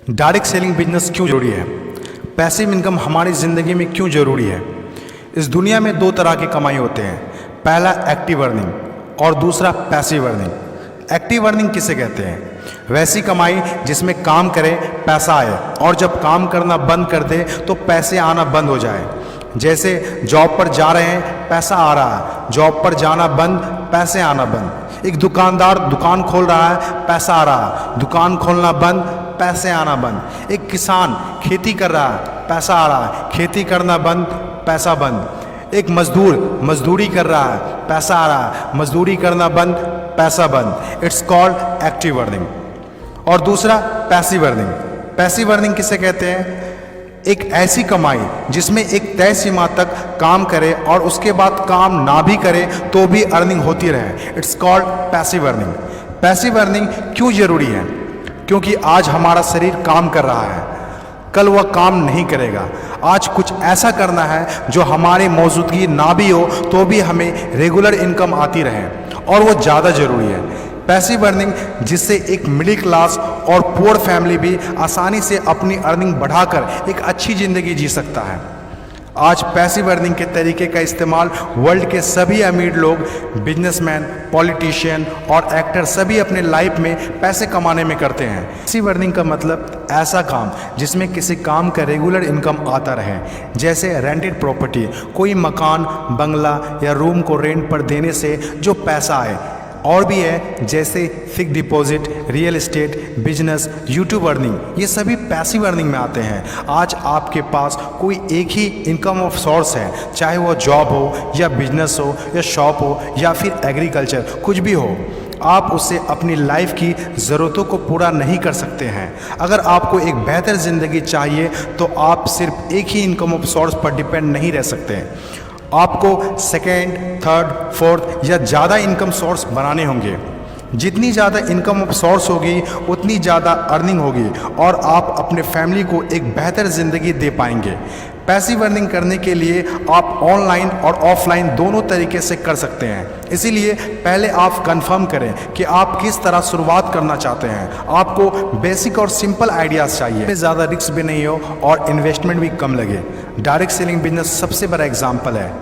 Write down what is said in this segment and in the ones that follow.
Direct selling business क्यों जरूरी है? पैसिव इनकम हमारी ज़िंदगी में क्यों ज़रूरी है? इस दुनिया में दो तरह की कमाई होते हैं, पहला एक्टिव अर्निंग और दूसरा पैसिव अर्निंग। एक्टिव अर्निंग किसे कहते हैं? वैसी कमाई जिसमें काम करें पैसा आए और जब काम करना बंद कर दे तो पैसे आना बंद हो जाए। जैसे जॉब पर जा रहे हैं पैसा आ रहा है, जॉब पर जाना बंद पैसे आना बंद। एक दुकानदार दुकान खोल रहा है पैसा आ रहा है, दुकान खोलना बंद पैसे आना बंद। एक किसान खेती कर रहा है पैसा आ रहा है, खेती करना बंद पैसा बंद। एक मजदूर मजदूरी कर रहा है पैसा आ रहा है, मजदूरी करना बंद पैसा बंद। It's called active earning. और दूसरा पैसिव अर्निंग। पैसिव अर्निंग किसे कहते हैं? एक ऐसी कमाई जिसमें एक तय सीमा तक काम करे और उसके बाद काम ना भी करे तो भी अर्निंग होती रहे। It's called passive earning. Passive earning क्यों जरूरी है? क्योंकि आज हमारा शरीर काम कर रहा है, कल वह काम नहीं करेगा। आज कुछ ऐसा करना है जो हमारी मौजूदगी ना भी हो तो भी हमें रेगुलर इनकम आती रहे, और वो ज़्यादा ज़रूरी है। पैसिव अर्निंग जिससे एक मिडिल क्लास और पुअर फैमिली भी आसानी से अपनी अर्निंग बढ़ाकर एक अच्छी ज़िंदगी जी सकता है। आज पैसिव अर्निंग के तरीके का इस्तेमाल वर्ल्ड के सभी अमीर लोग, बिजनेसमैन, पॉलिटिशियन और एक्टर सभी अपने लाइफ में पैसे कमाने में करते हैं। पैसिव अर्निंग का मतलब ऐसा काम जिसमें किसी काम का रेगुलर इनकम आता रहे, जैसे रेंटेड प्रॉपर्टी, कोई मकान, बंगला या रूम को रेंट पर देने से जो पैसा आए। और भी है जैसे fix deposit, real estate, business, YouTube earning, ये सभी पैसिव अर्निंग में आते हैं। आज आपके पास कोई एक ही इनकम ऑफ सोर्स है, चाहे वो जॉब हो या बिजनेस हो या शॉप हो या फिर एग्रीकल्चर, कुछ भी हो, आप उससे अपनी लाइफ की ज़रूरतों को पूरा नहीं कर सकते हैं। अगर आपको एक बेहतर ज़िंदगी चाहिए तो आप सिर्फ एक ही इनकम ऑफ सोर्स पर डिपेंड नहीं रह सकते। आपको सेकेंड, थर्ड, फोर्थ या ज़्यादा इनकम सोर्स बनाने होंगे। जितनी ज़्यादा इनकम ऑफ सोर्स होगी उतनी ज़्यादा अर्निंग होगी और आप अपने फैमिली को एक बेहतर ज़िंदगी दे पाएंगे। पैसिव अर्निंग करने के लिए आप ऑनलाइन और ऑफलाइन दोनों तरीके से कर सकते हैं। इसीलिए पहले आप कंफर्म करें कि आप किस तरह शुरुआत करना चाहते हैं। आपको बेसिक और सिंपल आइडियाज़ चाहिए, ज़्यादा रिस्क भी नहीं हो और इन्वेस्टमेंट भी कम लगे। डायरेक्ट सेलिंग बिजनेस सबसे बड़ा एग्जाम्पल है।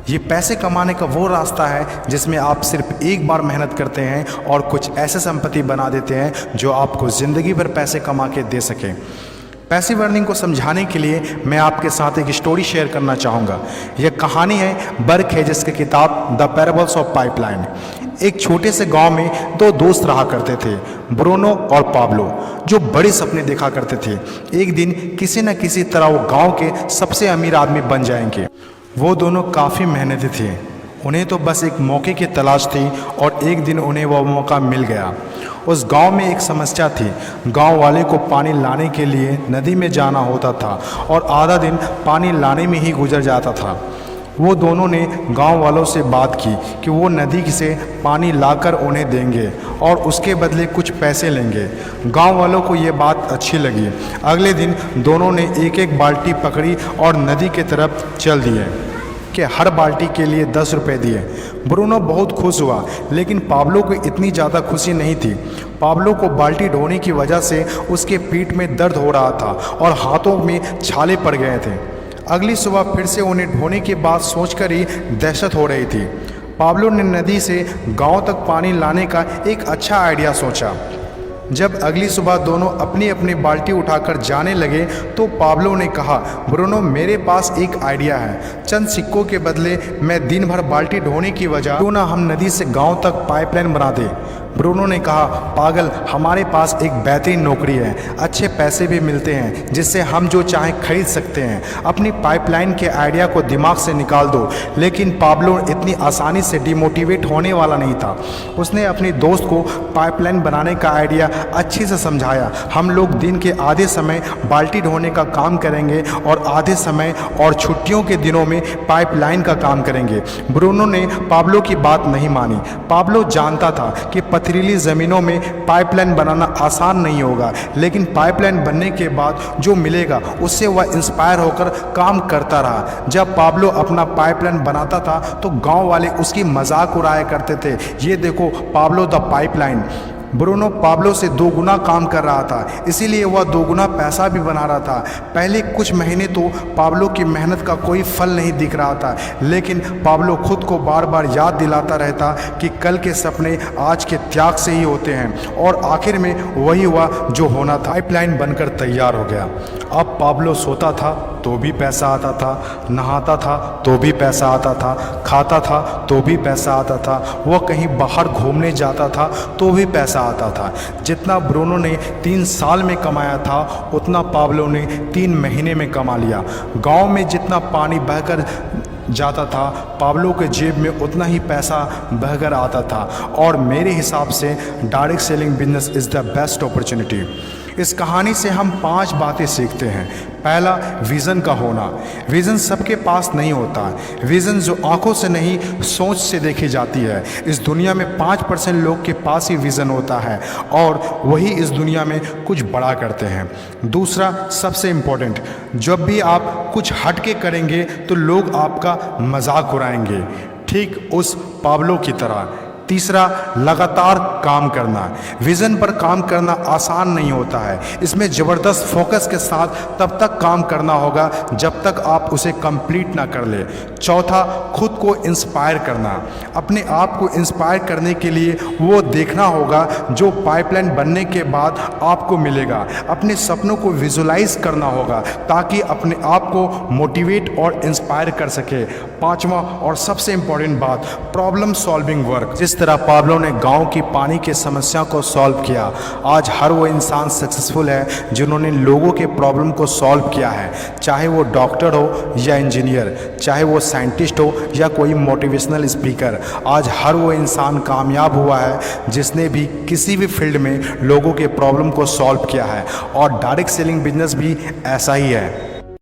ये पैसे कमाने का वो रास्ता है जिसमें आप सिर्फ एक बार मेहनत करते हैं और कुछ ऐसे संपत्ति बना देते हैं जो आपको ज़िंदगी भर पैसे कमा के दे सकें। पैसिव अर्निंग को समझाने के लिए मैं आपके साथ एक स्टोरी शेयर करना चाहूँगा। यह कहानी है बर्क हेजेस की किताब द पैराबल्स ऑफ पाइपलाइन। एक छोटे से गांव में दो दोस्त रहा करते थे, ब्रूनो और पाब्लो, जो बड़े सपने देखा करते थे। एक दिन किसी न किसी तरह वो गांव के सबसे अमीर आदमी बन जाएंगे। वो दोनों काफ़ी मेहनती थे, उन्हें तो बस एक मौके की तलाश थी और एक दिन उन्हें वह मौका मिल गया। उस गांव में एक समस्या थी। गांव वाले को पानी लाने के लिए नदी में जाना होता था और आधा दिन पानी लाने में ही गुजर जाता था। वो दोनों ने गांव वालों से बात की कि वो नदी से पानी लाकर उन्हें देंगे और उसके बदले कुछ पैसे लेंगे। गांव वालों को ये बात अच्छी लगी। अगले दिन दोनों ने एक एक बाल्टी पकड़ी और नदी की तरफ चल दिए कि हर बाल्टी के लिए 10 रुपये दिए। ब्रूनो बहुत खुश हुआ, लेकिन पाब्लो को इतनी ज़्यादा खुशी नहीं थी। पाब्लो को बाल्टी ढोने की वजह से उसके पीठ में दर्द हो रहा था और हाथों में छाले पड़ गए थे। अगली सुबह फिर से उन्हें ढोने की बात सोचकर ही दहशत हो रही थी। पाब्लो ने नदी से गांव तक पानी लाने का एक अच्छा आइडिया सोचा। जब अगली सुबह दोनों अपनी अपनी बाल्टी उठाकर जाने लगे तो पाब्लो ने कहा, ब्रूनो मेरे पास एक आइडिया है। चंद सिक्कों के बदले मैं दिन भर बाल्टी ढोने की वजह क्यों ना हम नदी से गांव तक पाइपलाइन बना दें। ब्रूनो ने कहा, पागल, हमारे पास एक बेहतरीन नौकरी है, अच्छे पैसे भी मिलते हैं जिससे हम जो चाहें खरीद सकते हैं। अपनी पाइपलाइन के आइडिया को दिमाग से निकाल दो। लेकिन पाब्लो इतनी आसानी से डिमोटिवेट होने वाला नहीं था। उसने अपने दोस्त को पाइपलाइन बनाने का आइडिया अच्छे से समझाया। हम लोग दिन के आधे समय बाल्टी ढोने का काम करेंगे और आधे समय और छुट्टियों के दिनों में पाइपलाइन का काम करेंगे। ब्रूनो ने पाब्लो की बात नहीं मानी। पाब्लो जानता था कि पथरीली ज़मीनों में पाइपलाइन बनाना आसान नहीं होगा, लेकिन पाइपलाइन बनने के बाद जो मिलेगा उससे वह इंस्पायर होकर काम करता रहा। जब पाब्लो अपना पाइपलाइन बनाता था तो गांव वाले उसकी मजाक उड़ाया करते थे, ये देखो Pablo the pipeline. Bruno Pablo से 2 गुना काम कर रहा था, इसीलिए वह 2 गुना पैसा भी बना रहा था। पहले कुछ महीने तो पाब्लो की मेहनत का कोई फल नहीं दिख रहा था, लेकिन पाब्लो खुद को बार बार याद दिलाता रहता कि कल के सपने आज के त्याग से ही होते हैं, और आखिर में वही हुआ जो होना था। पाइपलाइन बनकर तैयार हो गया। अब पाब्लो सोता था तो भी पैसा आता था, नहाता था तो भी पैसा आता था, खाता था तो भी पैसा आता था, वह कहीं बाहर घूमने जाता था तो भी पैसा आता था। जितना ब्रूनो ने 3 साल में कमाया था उतना पाब्लो ने 3 महीने में कमा लिया। गांव में जितना पानी बहकर जाता था, पाब्लो के जेब में उतना ही पैसा बहकर आता था। और मेरे हिसाब से direct selling business is the best opportunity. इस कहानी से हम 5 बातें सीखते हैं। पहला, विज़न का होना। विज़न सबके पास नहीं होता। विज़न जो आंखों से नहीं सोच से देखी जाती है। इस दुनिया में 5% लोग के पास ही विज़न होता है और वही इस दुनिया में कुछ बड़ा करते हैं। दूसरा, सबसे इम्पोर्टेंट, जब भी आप कुछ हट के करेंगे तो लोग आपका मजाक उड़ाएंगे, ठीक उस पाब्लो की तरह। तीसरा, लगातार काम करना। विज़न पर काम करना आसान नहीं होता है। इसमें ज़बरदस्त फोकस के साथ तब तक काम करना होगा जब तक आप उसे कंप्लीट ना कर ले। चौथा, खुद को इंस्पायर करना। अपने आप को इंस्पायर करने के लिए वो देखना होगा जो पाइपलाइन बनने के बाद आपको मिलेगा। अपने सपनों को विजुलाइज करना होगा ताकि अपने आप को मोटिवेट और इंस्पायर कर सके। पांचवा और सबसे इम्पोर्टेंट बात, प्रॉब्लम सॉल्विंग वर्क। जिस तरह पाब्लो ने गांव की पानी की समस्या को सॉल्व किया, आज हर वो इंसान सक्सेसफुल है जिन्होंने लोगों के प्रॉब्लम को सॉल्व किया है। चाहे वो डॉक्टर हो या इंजीनियर, चाहे वो साइंटिस्ट हो या कोई मोटिवेशनल स्पीकर, आज हर वो इंसान कामयाब हुआ है जिसने भी किसी भी फील्ड में लोगों के प्रॉब्लम को सॉल्व किया है। और डायरेक्ट सेलिंग बिजनेस भी ऐसा ही है।